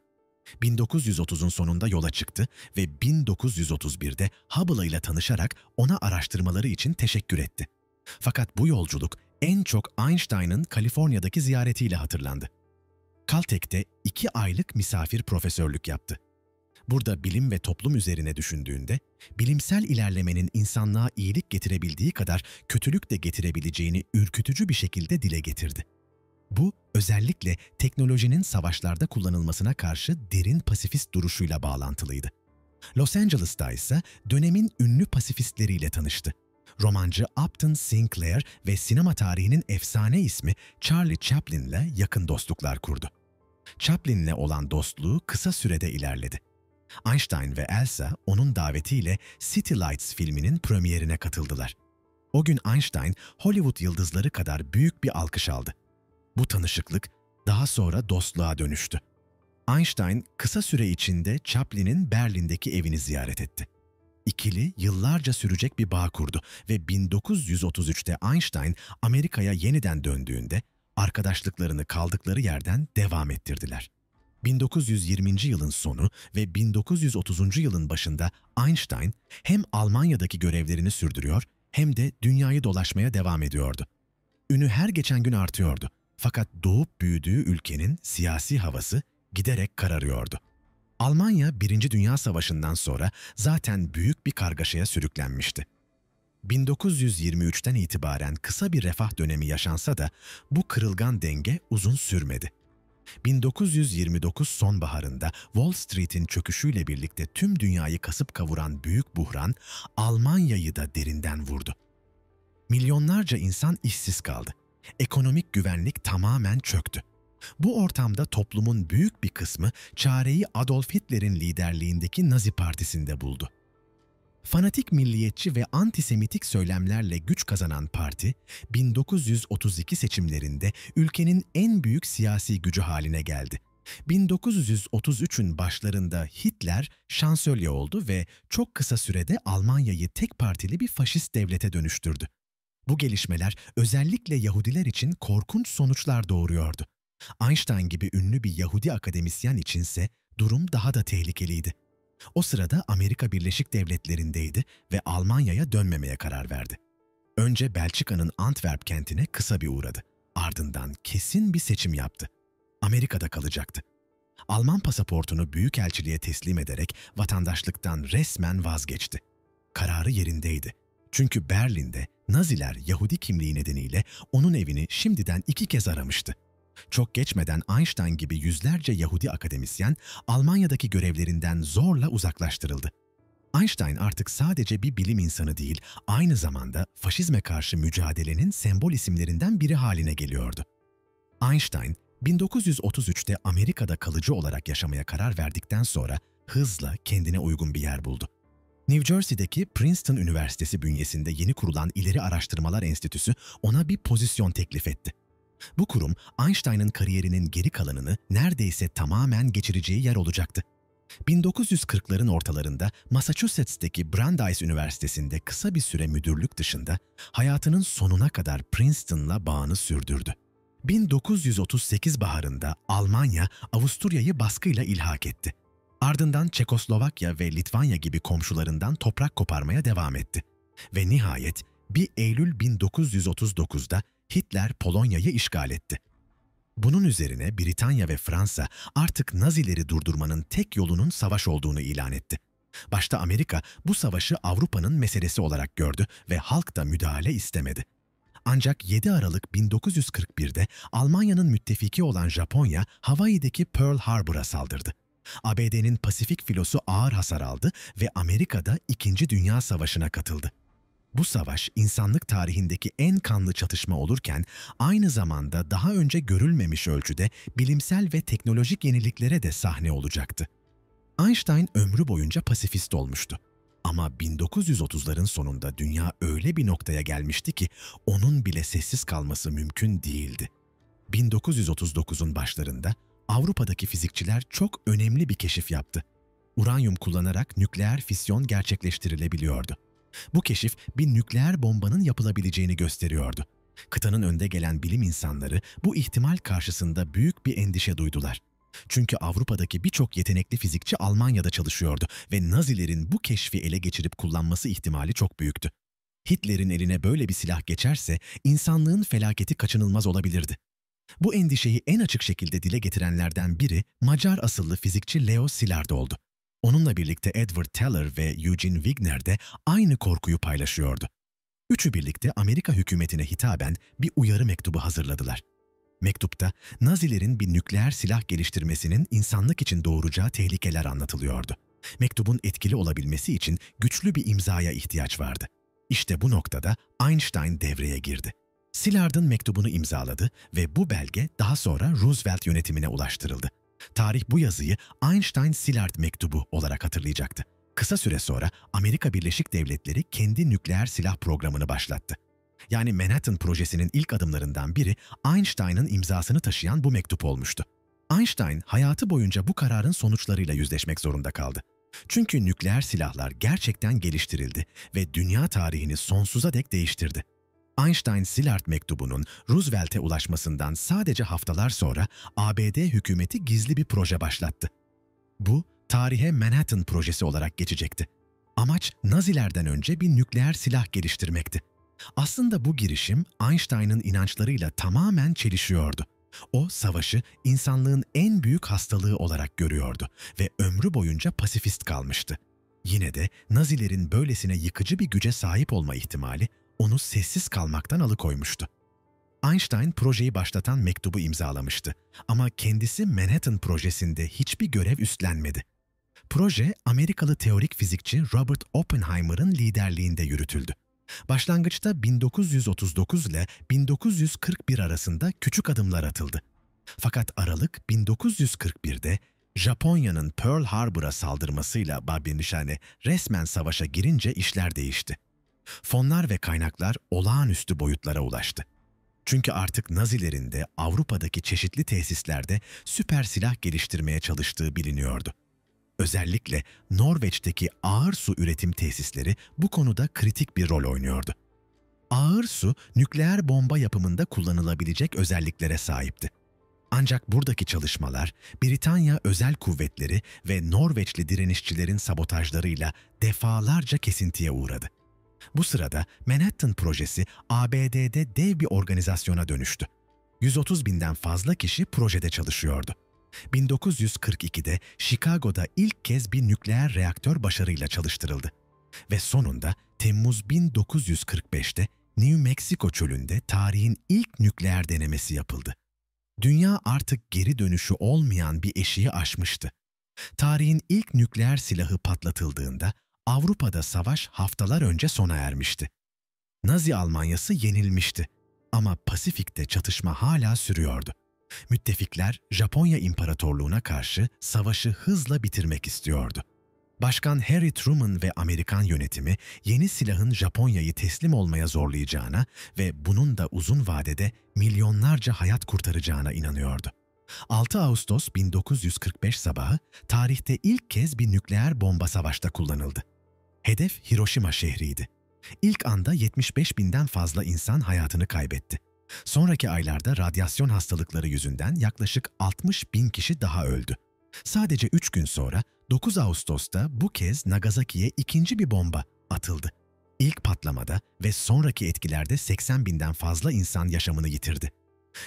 1930'un sonunda yola çıktı ve 1931'de Hubble ile tanışarak ona araştırmaları için teşekkür etti. Fakat bu yolculuk en çok Einstein'ın Kaliforniya'daki ziyaretiyle hatırlandı. Caltech'te 2 aylık misafir profesörlük yaptı. Burada bilim ve toplum üzerine düşündüğünde, bilimsel ilerlemenin insanlığa iyilik getirebildiği kadar kötülük de getirebileceğini ürkütücü bir şekilde dile getirdi. Bu, özellikle teknolojinin savaşlarda kullanılmasına karşı derin pasifist duruşuyla bağlantılıydı. Los Angeles'ta ise dönemin ünlü pasifistleriyle tanıştı. Romancı Upton Sinclair ve sinema tarihinin efsane ismi Charlie Chaplin'le yakın dostluklar kurdu. Chaplin'le olan dostluğu kısa sürede ilerledi. Einstein ve Elsa onun davetiyle City Lights filminin premierine katıldılar. O gün Einstein, Hollywood yıldızları kadar büyük bir alkış aldı. Bu tanışıklık daha sonra dostluğa dönüştü. Einstein kısa süre içinde Chaplin'in Berlin'deki evini ziyaret etti. İkili yıllarca sürecek bir bağ kurdu ve 1933'te Einstein Amerika'ya yeniden döndüğünde arkadaşlıklarını kaldıkları yerden devam ettirdiler. 1920. yılın sonu ve 1930. yılın başında Einstein hem Almanya'daki görevlerini sürdürüyor hem de dünyayı dolaşmaya devam ediyordu. Ünü her geçen gün artıyordu. Fakat doğup büyüdüğü ülkenin siyasi havası giderek kararıyordu. Almanya, Birinci Dünya Savaşı'ndan sonra zaten büyük bir kargaşaya sürüklenmişti. 1923'ten itibaren kısa bir refah dönemi yaşansa da bu kırılgan denge uzun sürmedi. 1929 sonbaharında Wall Street'in çöküşüyle birlikte tüm dünyayı kasıp kavuran büyük buhran Almanya'yı da derinden vurdu. Milyonlarca insan işsiz kaldı. Ekonomik güvenlik tamamen çöktü. Bu ortamda toplumun büyük bir kısmı çareyi Adolf Hitler'in liderliğindeki Nazi Partisi'nde buldu. Fanatik milliyetçi ve antisemitik söylemlerle güç kazanan parti, 1932 seçimlerinde ülkenin en büyük siyasi gücü haline geldi. 1933'ün başlarında Hitler şansölye oldu ve çok kısa sürede Almanya'yı tek partili bir faşist devlete dönüştürdü. Bu gelişmeler özellikle Yahudiler için korkunç sonuçlar doğuruyordu. Einstein gibi ünlü bir Yahudi akademisyen içinse durum daha da tehlikeliydi. O sırada Amerika Birleşik Devletleri'ndeydi ve Almanya'ya dönmemeye karar verdi. Önce Belçika'nın Antwerp kentine kısa bir uğradı. Ardından kesin bir seçim yaptı. Amerika'da kalacaktı. Alman pasaportunu büyükelçiliğe teslim ederek vatandaşlıktan resmen vazgeçti. Kararı yerindeydi. Çünkü Berlin'de Naziler Yahudi kimliği nedeniyle onun evini şimdiden 2 kez aramıştı. Çok geçmeden Einstein gibi yüzlerce Yahudi akademisyen Almanya'daki görevlerinden zorla uzaklaştırıldı. Einstein artık sadece bir bilim insanı değil, aynı zamanda faşizme karşı mücadelenin sembol isimlerinden biri haline geliyordu. Einstein, 1933'te Amerika'da kalıcı olarak yaşamaya karar verdikten sonra hızla kendine uygun bir yer buldu. New Jersey'deki Princeton Üniversitesi bünyesinde yeni kurulan İleri Araştırmalar Enstitüsü ona bir pozisyon teklif etti. Bu kurum, Einstein'ın kariyerinin geri kalanını neredeyse tamamen geçireceği yer olacaktı. 1940'ların ortalarında Massachusetts'teki Brandeis Üniversitesi'nde kısa bir süre müdürlük dışında hayatının sonuna kadar Princeton'la bağını sürdürdü. 1938 baharında Almanya, Avusturya'yı baskıyla ilhak etti. Ardından Çekoslovakya ve Litvanya gibi komşularından toprak koparmaya devam etti. Ve nihayet 1 Eylül 1939'da Hitler Polonya'yı işgal etti. Bunun üzerine Britanya ve Fransa artık Nazileri durdurmanın tek yolunun savaş olduğunu ilan etti. Başta Amerika bu savaşı Avrupa'nın meselesi olarak gördü ve halk da müdahale istemedi. Ancak 7 Aralık 1941'de Almanya'nın müttefiki olan Japonya, Hawaii'deki Pearl Harbor'a saldırdı. ABD'nin Pasifik filosu ağır hasar aldı ve Amerika'da 2. Dünya Savaşı'na katıldı. Bu savaş insanlık tarihindeki en kanlı çatışma olurken aynı zamanda daha önce görülmemiş ölçüde bilimsel ve teknolojik yeniliklere de sahne olacaktı. Einstein ömrü boyunca pasifist olmuştu. Ama 1930'ların sonunda dünya öyle bir noktaya gelmişti ki onun bile sessiz kalması mümkün değildi. 1939'un başlarında Avrupa'daki fizikçiler çok önemli bir keşif yaptı. Uranyum kullanarak nükleer fisyon gerçekleştirilebiliyordu. Bu keşif bir nükleer bombanın yapılabileceğini gösteriyordu. Kıtanın önde gelen bilim insanları bu ihtimal karşısında büyük bir endişe duydular. Çünkü Avrupa'daki birçok yetenekli fizikçi Almanya'da çalışıyordu ve Nazilerin bu keşfi ele geçirip kullanması ihtimali çok büyüktü. Hitler'in eline böyle bir silah geçerse insanlığın felaketi kaçınılmaz olabilirdi. Bu endişeyi en açık şekilde dile getirenlerden biri Macar asıllı fizikçi Leo Szilard oldu. Onunla birlikte Edward Teller ve Eugene Wigner de aynı korkuyu paylaşıyordu. Üçü birlikte Amerika hükümetine hitaben bir uyarı mektubu hazırladılar. Mektupta Nazilerin bir nükleer silah geliştirmesinin insanlık için doğuracağı tehlikeler anlatılıyordu. Mektubun etkili olabilmesi için güçlü bir imzaya ihtiyaç vardı. İşte bu noktada Einstein devreye girdi. Szilard'ın mektubunu imzaladı ve bu belge daha sonra Roosevelt yönetimine ulaştırıldı. Tarih bu yazıyı Einstein-Szilard mektubu olarak hatırlayacaktı. Kısa süre sonra Amerika Birleşik Devletleri kendi nükleer silah programını başlattı. Yani Manhattan Projesi'nin ilk adımlarından biri Einstein'ın imzasını taşıyan bu mektup olmuştu. Einstein hayatı boyunca bu kararın sonuçlarıyla yüzleşmek zorunda kaldı. Çünkü nükleer silahlar gerçekten geliştirildi ve dünya tarihini sonsuza dek değiştirdi. Einstein-Szilard mektubunun Roosevelt'e ulaşmasından sadece haftalar sonra ABD hükümeti gizli bir proje başlattı. Bu, tarihe Manhattan Projesi olarak geçecekti. Amaç, Nazilerden önce bir nükleer silah geliştirmekti. Aslında bu girişim Einstein'ın inançlarıyla tamamen çelişiyordu. O, savaşı insanlığın en büyük hastalığı olarak görüyordu ve ömrü boyunca pasifist kalmıştı. Yine de Nazilerin böylesine yıkıcı bir güce sahip olma ihtimali onu sessiz kalmaktan alıkoymuştu. Einstein projeyi başlatan mektubu imzalamıştı ama kendisi Manhattan Projesi'nde hiçbir görev üstlenmedi. Proje, Amerikalı teorik fizikçi Robert Oppenheimer'ın liderliğinde yürütüldü. Başlangıçta 1939 ile 1941 arasında küçük adımlar atıldı. Fakat Aralık 1941'de Japonya'nın Pearl Harbor'a saldırmasıyla Babinişane resmen savaşa girince işler değişti. Fonlar ve kaynaklar olağanüstü boyutlara ulaştı. Çünkü artık Nazilerin de Avrupa'daki çeşitli tesislerde süper silah geliştirmeye çalıştığı biliniyordu. Özellikle Norveç'teki ağır su üretim tesisleri bu konuda kritik bir rol oynuyordu. Ağır su, nükleer bomba yapımında kullanılabilecek özelliklere sahipti. Ancak buradaki çalışmalar, Britanya özel kuvvetleri ve Norveçli direnişçilerin sabotajlarıyla defalarca kesintiye uğradı. Bu sırada Manhattan Projesi ABD'de dev bir organizasyona dönüştü. 130 binden fazla kişi projede çalışıyordu. 1942'de Chicago'da ilk kez bir nükleer reaktör başarıyla çalıştırıldı. Ve sonunda Temmuz 1945'te New Mexico çölünde tarihin ilk nükleer denemesi yapıldı. Dünya artık geri dönüşü olmayan bir eşiği aşmıştı. Tarihin ilk nükleer silahı patlatıldığında Avrupa'da savaş haftalar önce sona ermişti. Nazi Almanyası yenilmişti ama Pasifik'te çatışma hala sürüyordu. Müttefikler Japonya İmparatorluğu'na karşı savaşı hızla bitirmek istiyordu. Başkan Harry Truman ve Amerikan yönetimi yeni silahın Japonya'yı teslim olmaya zorlayacağına ve bunun da uzun vadede milyonlarca hayat kurtaracağına inanıyordu. 6 Ağustos 1945 sabahı tarihte ilk kez bir nükleer bomba savaşta kullanıldı. Hedef Hiroşima şehriydi. İlk anda 75 binden fazla insan hayatını kaybetti. Sonraki aylarda radyasyon hastalıkları yüzünden yaklaşık 60 bin kişi daha öldü. Sadece 3 gün sonra 9 Ağustos'ta bu kez Nagasaki'ye ikinci bir bomba atıldı. İlk patlamada ve sonraki etkilerde 80 binden fazla insan yaşamını yitirdi.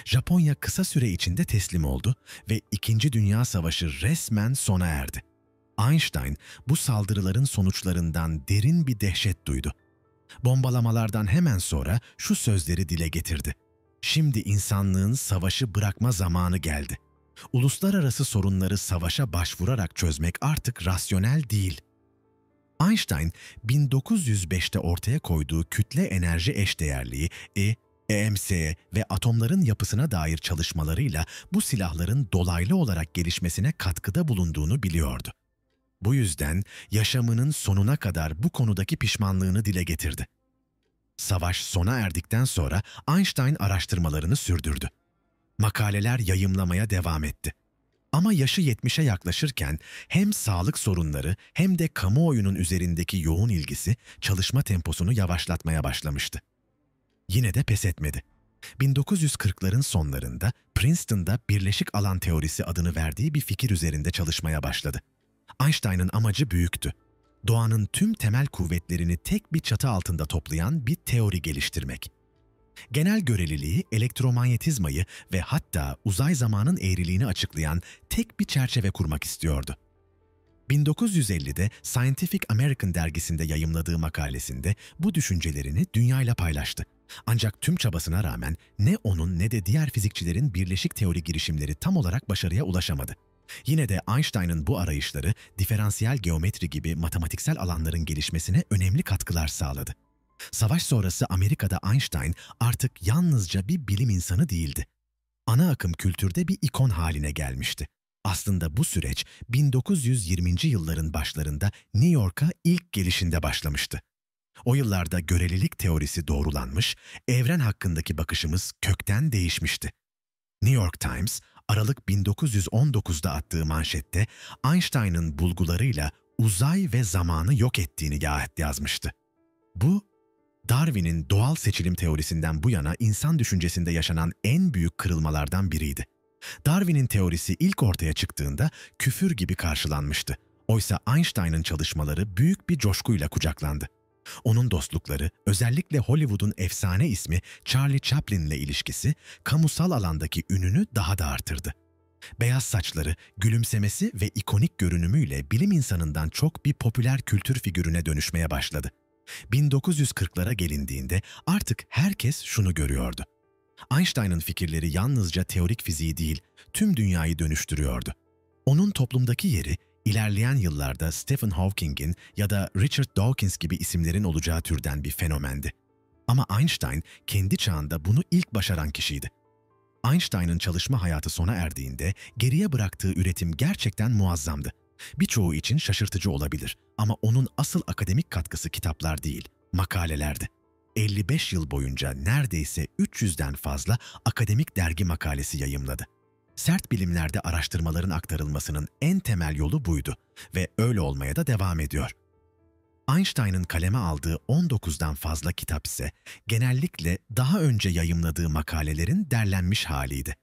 Japonya kısa süre içinde teslim oldu ve İkinci Dünya Savaşı resmen sona erdi. Einstein bu saldırıların sonuçlarından derin bir dehşet duydu. Bombalamalardan hemen sonra şu sözleri dile getirdi. Şimdi insanlığın savaşı bırakma zamanı geldi. Uluslararası sorunları savaşa başvurarak çözmek artık rasyonel değil. Einstein, 1905'te ortaya koyduğu kütle enerji eşdeğerliği, EMC ve atomların yapısına dair çalışmalarıyla bu silahların dolaylı olarak gelişmesine katkıda bulunduğunu biliyordu. Bu yüzden yaşamının sonuna kadar bu konudaki pişmanlığını dile getirdi. Savaş sona erdikten sonra Einstein araştırmalarını sürdürdü. Makaleler yayımlamaya devam etti. Ama yaşı 70'e yaklaşırken hem sağlık sorunları hem de kamuoyunun üzerindeki yoğun ilgisi çalışma temposunu yavaşlatmaya başlamıştı. Yine de pes etmedi. 1940'ların sonlarında Princeton'da birleşik alan teorisi adını verdiği bir fikir üzerinde çalışmaya başladı. Einstein'ın amacı büyüktü. Doğanın tüm temel kuvvetlerini tek bir çatı altında toplayan bir teori geliştirmek. Genel göreliliği, elektromanyetizmayı ve hatta uzay zamanın eğriliğini açıklayan tek bir çerçeve kurmak istiyordu. 1950'de Scientific American dergisinde yayımladığı makalesinde bu düşüncelerini dünyayla paylaştı. Ancak tüm çabasına rağmen ne onun ne de diğer fizikçilerin birleşik teori girişimleri tam olarak başarıya ulaşamadı. Yine de Einstein'ın bu arayışları diferansiyel geometri gibi matematiksel alanların gelişmesine önemli katkılar sağladı. Savaş sonrası Amerika'da Einstein artık yalnızca bir bilim insanı değildi. Ana akım kültürde bir ikon haline gelmişti. Aslında bu süreç 1920. yılların başlarında New York'a ilk gelişinde başlamıştı. O yıllarda görelilik teorisi doğrulanmış, evren hakkındaki bakışımız kökten değişmişti. New York Times, Aralık 1919'da attığı manşette Einstein'ın bulgularıyla uzay ve zamanı yok ettiğini yazmıştı. Bu, Darwin'in doğal seçilim teorisinden bu yana insan düşüncesinde yaşanan en büyük kırılmalardan biriydi. Darwin'in teorisi ilk ortaya çıktığında küfür gibi karşılanmıştı. Oysa Einstein'ın çalışmaları büyük bir coşkuyla kucaklandı. Onun dostlukları, özellikle Hollywood'un efsane ismi Charlie Chaplin'le ilişkisi, kamusal alandaki ününü daha da artırdı. Beyaz saçları, gülümsemesi ve ikonik görünümüyle bilim insanından çok bir popüler kültür figürüne dönüşmeye başladı. 1940'lara gelindiğinde artık herkes şunu görüyordu: Einstein'ın fikirleri yalnızca teorik fiziği değil, tüm dünyayı dönüştürüyordu. Onun toplumdaki yeri, ilerleyen yıllarda Stephen Hawking'in ya da Richard Dawkins gibi isimlerin olacağı türden bir fenomendi. Ama Einstein kendi çağında bunu ilk başaran kişiydi. Einstein'ın çalışma hayatı sona erdiğinde geriye bıraktığı üretim gerçekten muazzamdı. Birçoğu için şaşırtıcı olabilir ama onun asıl akademik katkısı kitaplar değil, makalelerdi. 55 yıl boyunca neredeyse 300'den fazla akademik dergi makalesi yayımladı. Sert bilimlerde araştırmaların aktarılmasının en temel yolu buydu ve öyle olmaya da devam ediyor. Einstein'ın kaleme aldığı 19'dan fazla kitap ise genellikle daha önce yayımladığı makalelerin derlenmiş haliydi.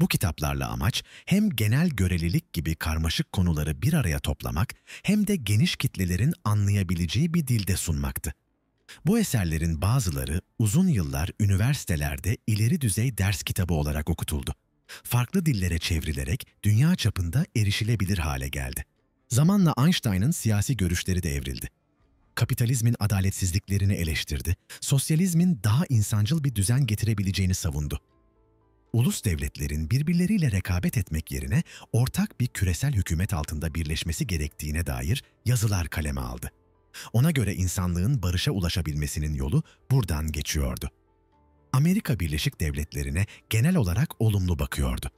Bu kitaplarla amaç hem genel görelilik gibi karmaşık konuları bir araya toplamak hem de geniş kitlelerin anlayabileceği bir dilde sunmaktı. Bu eserlerin bazıları uzun yıllar üniversitelerde ileri düzey ders kitabı olarak okutuldu. Farklı dillere çevrilerek dünya çapında erişilebilir hale geldi. Zamanla Einstein'ın siyasi görüşleri de evrildi. Kapitalizmin adaletsizliklerini eleştirdi, sosyalizmin daha insancıl bir düzen getirebileceğini savundu. Ulus devletlerin birbirleriyle rekabet etmek yerine ortak bir küresel hükümet altında birleşmesi gerektiğine dair yazılar kaleme aldı. Ona göre insanlığın barışa ulaşabilmesinin yolu buradan geçiyordu. Amerika Birleşik Devletleri'ne genel olarak olumlu bakıyordu.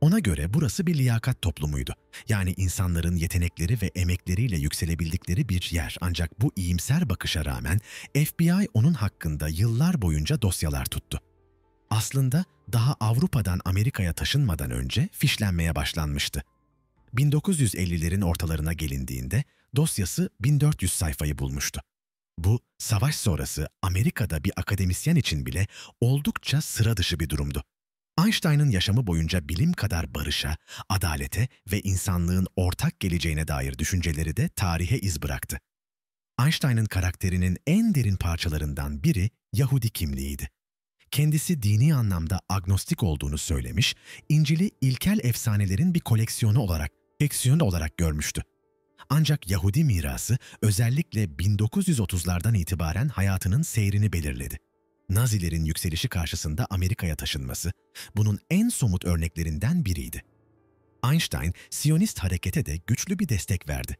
Ona göre burası bir liyakat toplumuydu. Yani insanların yetenekleri ve emekleriyle yükselebildikleri bir yer. Ancak bu iyimser bakışa rağmen FBI onun hakkında yıllar boyunca dosyalar tuttu. Aslında daha Avrupa'dan Amerika'ya taşınmadan önce fişlenmeye başlanmıştı. 1950'lerin ortalarına gelindiğinde dosyası 1400 sayfayı bulmuştu. Bu, savaş sonrası Amerika'da bir akademisyen için bile oldukça sıra dışı bir durumdu. Einstein'ın yaşamı boyunca bilim kadar barışa, adalete ve insanlığın ortak geleceğine dair düşünceleri de tarihe iz bıraktı. Einstein'ın karakterinin en derin parçalarından biri Yahudi kimliğiydi. Kendisi dini anlamda agnostik olduğunu söylemiş, İncil'i ilkel efsanelerin bir koleksiyonu olarak görmüştü. Ancak Yahudi mirası özellikle 1930'lardan itibaren hayatının seyrini belirledi. Nazilerin yükselişi karşısında Amerika'ya taşınması bunun en somut örneklerinden biriydi. Einstein, Siyonist harekete de güçlü bir destek verdi.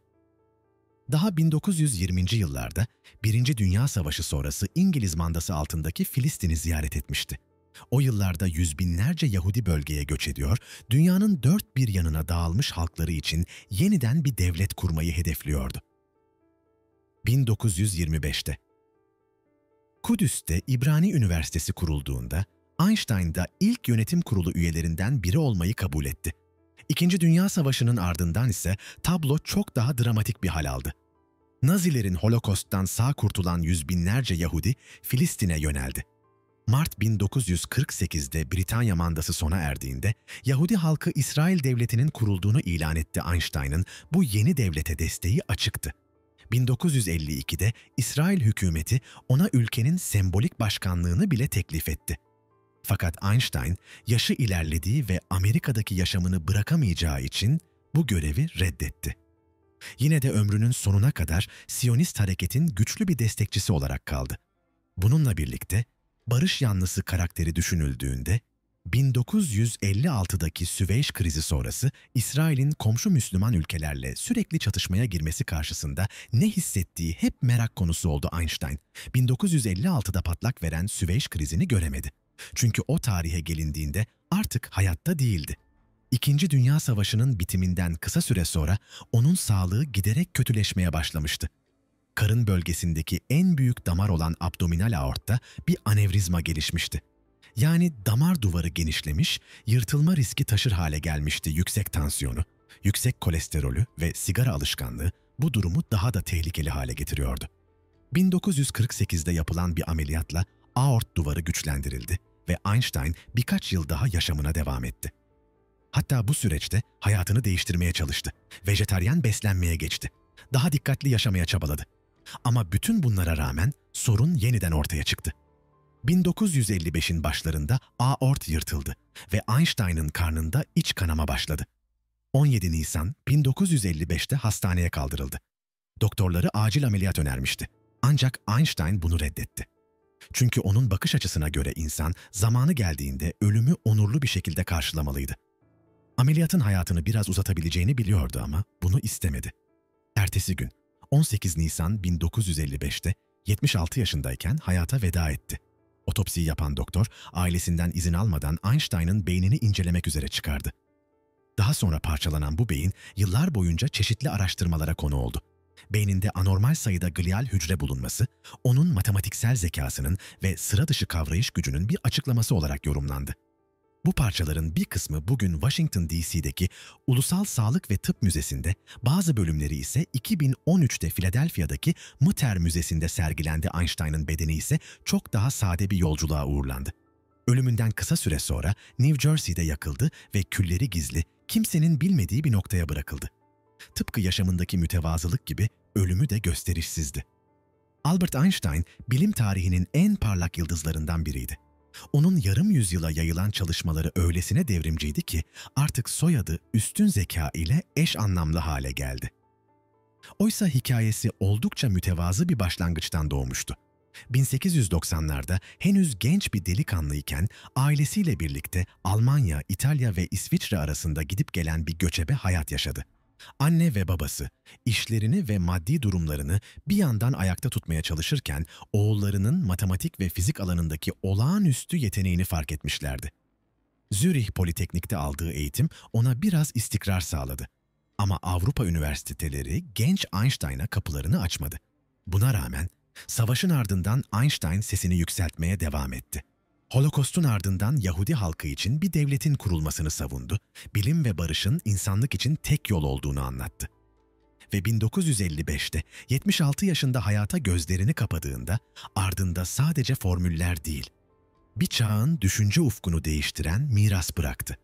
Daha 1920. yıllarda Birinci Dünya Savaşı sonrası İngiliz mandası altındaki Filistin'i ziyaret etmişti. O yıllarda yüz binlerce Yahudi bölgeye göç ediyor, dünyanın dört bir yanına dağılmış halkları için yeniden bir devlet kurmayı hedefliyordu. 1925'te Kudüs'te İbrani Üniversitesi kurulduğunda Einstein da ilk yönetim kurulu üyelerinden biri olmayı kabul etti. İkinci Dünya Savaşı'nın ardından ise tablo çok daha dramatik bir hal aldı. Nazilerin Holokost'tan sağ kurtulan yüz binlerce Yahudi Filistin'e yöneldi. Mart 1948'de Britanya mandası sona erdiğinde Yahudi halkı İsrail Devleti'nin kurulduğunu ilan etti. Einstein'ın bu yeni devlete desteği açıktı. 1952'de İsrail hükümeti ona ülkenin sembolik başkanlığını bile teklif etti. Fakat Einstein yaşı ilerlediği ve Amerika'daki yaşamını bırakamayacağı için bu görevi reddetti. Yine de ömrünün sonuna kadar Siyonist hareketin güçlü bir destekçisi olarak kaldı. Bununla birlikte barış yanlısı karakteri düşünüldüğünde 1956'daki Süveyş krizi sonrası İsrail'in komşu Müslüman ülkelerle sürekli çatışmaya girmesi karşısında ne hissettiği hep merak konusu oldu Einstein. 1956'da patlak veren Süveyş krizini göremedi. Çünkü o tarihe gelindiğinde artık hayatta değildi. İkinci Dünya Savaşı'nın bitiminden kısa süre sonra onun sağlığı giderek kötüleşmeye başlamıştı. Karın bölgesindeki en büyük damar olan abdominal aortta bir anevrizma gelişmişti. Yani damar duvarı genişlemiş, yırtılma riski taşır hale gelmişti. Yüksek tansiyonu, yüksek kolesterolü ve sigara alışkanlığı bu durumu daha da tehlikeli hale getiriyordu. 1948'de yapılan bir ameliyatla aort duvarı güçlendirildi ve Einstein birkaç yıl daha yaşamına devam etti. Hatta bu süreçte hayatını değiştirmeye çalıştı. Vejetaryen beslenmeye geçti. Daha dikkatli yaşamaya çabaladı. Ama bütün bunlara rağmen sorun yeniden ortaya çıktı. 1955'in başlarında aort yırtıldı ve Einstein'ın karnında iç kanama başladı. 17 Nisan 1955'te hastaneye kaldırıldı. Doktorları acil ameliyat önermişti. Ancak Einstein bunu reddetti. Çünkü onun bakış açısına göre insan zamanı geldiğinde ölümü onurlu bir şekilde karşılamalıydı. Ameliyatın hayatını biraz uzatabileceğini biliyordu ama bunu istemedi. Ertesi gün 18 Nisan 1955'te 76 yaşındayken hayata veda etti. Otopsiyi yapan doktor ailesinden izin almadan Einstein'ın beynini incelemek üzere çıkardı. Daha sonra parçalanan bu beyin yıllar boyunca çeşitli araştırmalara konu oldu. Beyninde anormal sayıda glial hücre bulunması, onun matematiksel zekasının ve sıra dışı kavrayış gücünün bir açıklaması olarak yorumlandı. Bu parçaların bir kısmı bugün Washington DC'deki Ulusal Sağlık ve Tıp Müzesi'nde, bazı bölümleri ise 2013'te Philadelphia'daki Mutter Müzesi'nde sergilendi. Einstein'ın bedeni ise çok daha sade bir yolculuğa uğurlandı. Ölümünden kısa süre sonra New Jersey'de yakıldı ve külleri gizli, kimsenin bilmediği bir noktaya bırakıldı. Tıpkı yaşamındaki mütevazılık gibi ölümü de gösterişsizdi. Albert Einstein, bilim tarihinin en parlak yıldızlarından biriydi. Onun yarım yüzyıla yayılan çalışmaları öylesine devrimciydi ki artık soyadı üstün zeka ile eş anlamlı hale geldi. Oysa hikayesi oldukça mütevazı bir başlangıçtan doğmuştu. 1890'larda henüz genç bir delikanlıyken ailesiyle birlikte Almanya, İtalya ve İsviçre arasında gidip gelen bir göçebe hayat yaşadı. Anne ve babası işlerini ve maddi durumlarını bir yandan ayakta tutmaya çalışırken oğullarının matematik ve fizik alanındaki olağanüstü yeteneğini fark etmişlerdi. Zürih Politeknik'te aldığı eğitim ona biraz istikrar sağladı. Ama Avrupa üniversiteleri genç Einstein'a kapılarını açmadı. Buna rağmen savaşın ardından Einstein sesini yükseltmeye devam etti. Holokost'un ardından Yahudi halkı için bir devletin kurulmasını savundu, bilim ve barışın insanlık için tek yol olduğunu anlattı. Ve 1955'te 76 yaşında hayata gözlerini kapadığında ardında sadece formüller değil, bir çağın düşünce ufkunu değiştiren miras bıraktı.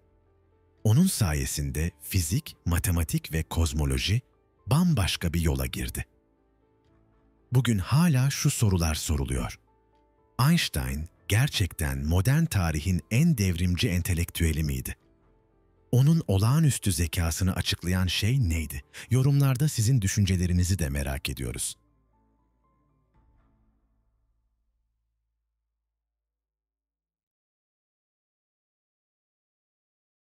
Onun sayesinde fizik, matematik ve kozmoloji bambaşka bir yola girdi. Bugün hala şu sorular soruluyor. Einstein gerçekten modern tarihin en devrimci entelektüeli miydi? Onun olağanüstü zekasını açıklayan şey neydi? Yorumlarda sizin düşüncelerinizi de merak ediyoruz.